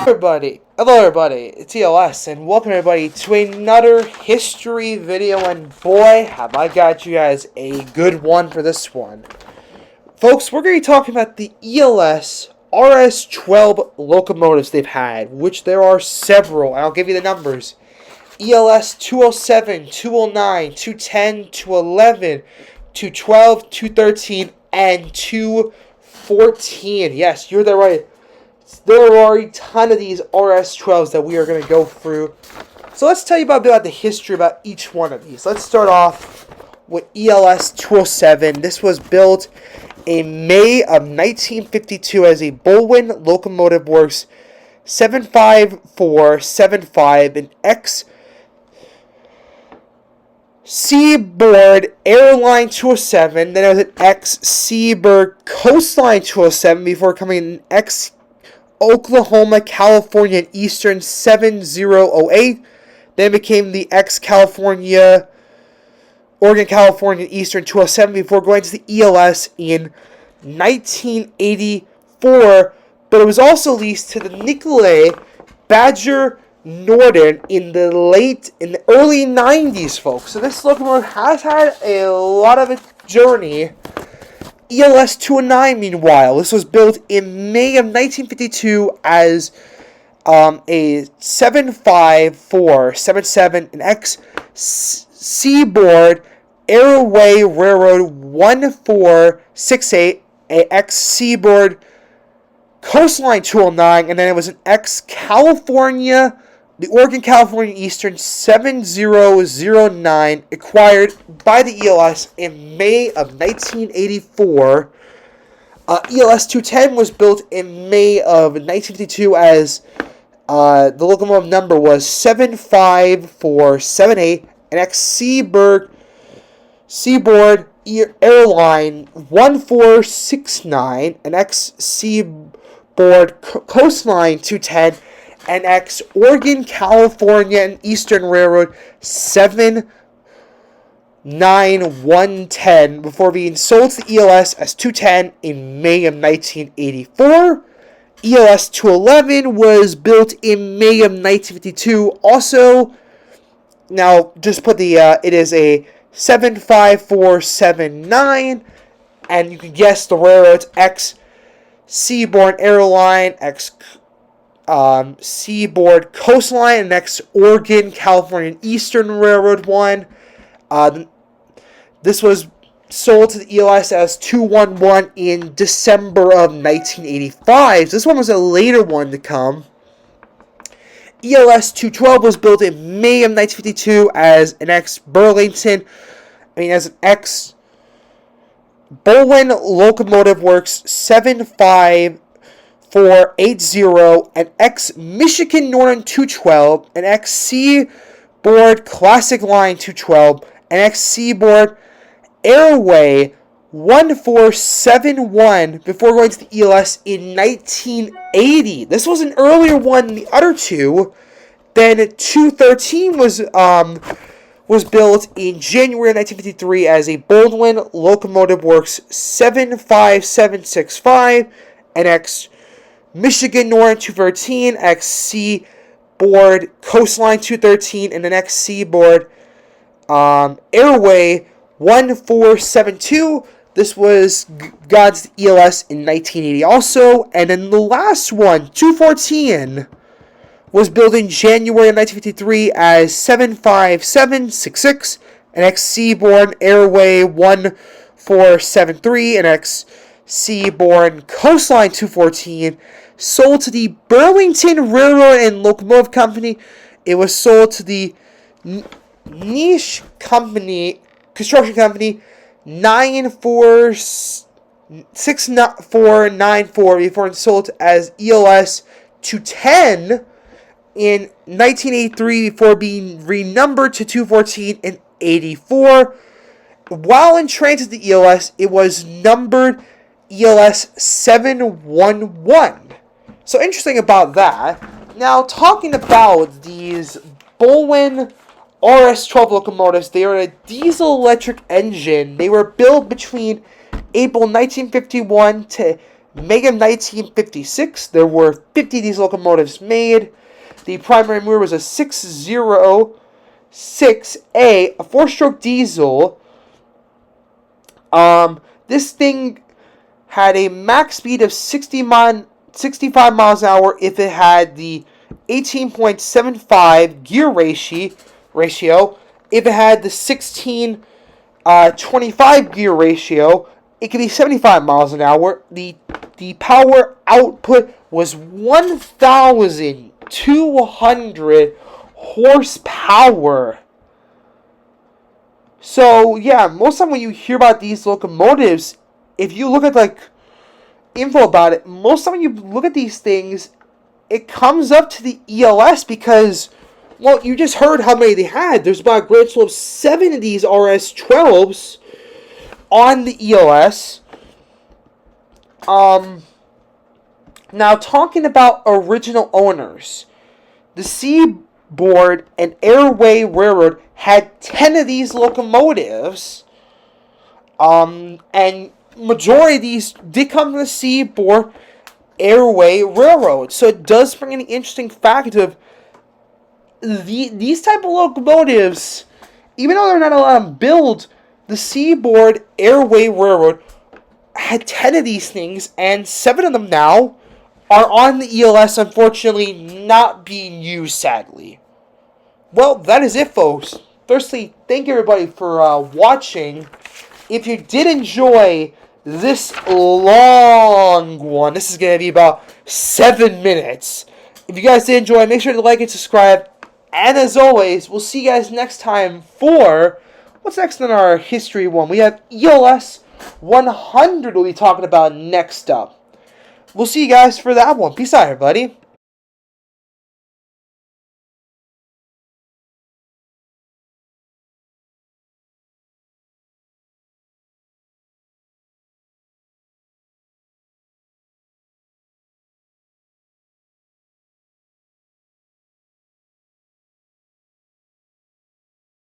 Hello everybody, it's ELS, and welcome everybody to another history video, and boy, have I got you guys a good one for this one. Folks, we're going to be talking about the ELS RS-12 locomotives they've had, which there are several, and I'll give you the numbers. ELS 207, 209, 210, 211, 212, 213, and 214. Yes, you're there right. There are a ton of these RS-12s that we are going to go through. So let's tell you a bit about the history about each one of these. Let's start off with ELS 207. This was built in May of 1952 as a Baldwin Locomotive Works 75475, an ex-Seaboard Airline 207. Then it was an ex-Seaboard Coastline 207 before becoming an Oklahoma, California, and Eastern 7008. Then became the ex-California, Oregon, California, and Eastern 207 before going to the ELS in 1984. But it was also leased to the Nicolay Badger Northern in the early 90s, folks. So this locomotive has had a lot of a journey. ELS 209, meanwhile, this was built in May of 1952 as a 75477, an ex-Seaboard Airway Railroad 1468, a ex-Seaboard Coastline 209, and then it was an ex-California, the Oregon, California, Eastern 7009, acquired by the ELS in May of 1984. ELS 210 was built in May of 1952 as the locomotive number was 75478, an ex-Seaboard Airline 1469, an ex-Seaboard Coastline 210, an ex-Oregon, California, and Eastern Railroad 79110 before being sold to the ELS as 210 in May of 1984. ELS 211 was built in May of 1952. Also, now just put the it is a 75479, and you can guess the railroad's ex-Seaboard Airline, Seaboard Coastline, and ex-Oregon, California, and Eastern Railroad 1. This was sold to the ELS as 211 in December of 1985. So this one was a later one to come. ELS 212 was built in May of 1952 as an ex-Baldwin Locomotive Works 75480, an ex-Michigan Northern 212, an ex-Seaboard Classic Line 212, an ex-Seaboard Airway 1471 before going to the ELS in 1980. This was an earlier one than the other two. Then 213 was built in January 1953 as a Baldwin Locomotive Works 75765, an ex-Michigan Northern 213, ex-Seaboard Coastline 213, and an ex-Seaboard Airway 1472. This was God's ELS in 1980 also. And then the last one, 214, was built in January of 1953 as 75766, an ex-Seaboard Airway 1473, an ex-Seaboard Coastline 214, sold to the Burlington Railroad and Locomotive Company. It was sold to the Niche Company, Construction Company, 6494 before it sold as ELS 210 in 1983 before being renumbered to 214 in 84. While in transit the ELS, it was numbered ELS 711. So interesting about that. Now, talking about these Baldwin RS-12 locomotives, they are a diesel-electric engine. They were built between April 1951 to May of 1956, there were 50 of these locomotives made. The primary mover was a 606A, a 4-stroke diesel. This thing had a max speed of 65 miles an hour if it had the 18.75 gear ratio. If it had the 16.25 gear ratio, it could be 75 miles an hour. The power output was 1,200 horsepower. So, yeah, most of the time when you hear about these locomotives, if you look at, like, info about it, most of the time when you look at these things, it comes up to the ELS because, well, you just heard how many they had. There's about a grand total of 7 of these RS-12s on the ELS. Now, talking about original owners, the Seaboard and Airway Railroad had 10 of these locomotives, and majority of these did come from the Seaboard Airway Railroad. So it does bring an interesting fact of these type of locomotives, even though they're not allowed to build, the Seaboard Airway Railroad had 10 of these things, and 7 of them now are on the ELS, unfortunately not being used, sadly. Well, that is it, folks. Firstly, thank you everybody for watching. If you did enjoy this long one, this is going to be about 7 minutes. If you guys did enjoy, make sure to like and subscribe. And as always, we'll see you guys next time for what's next in our history one. We have ELS 100 we'll be talking about next up. We'll see you guys for that one. Peace out, everybody.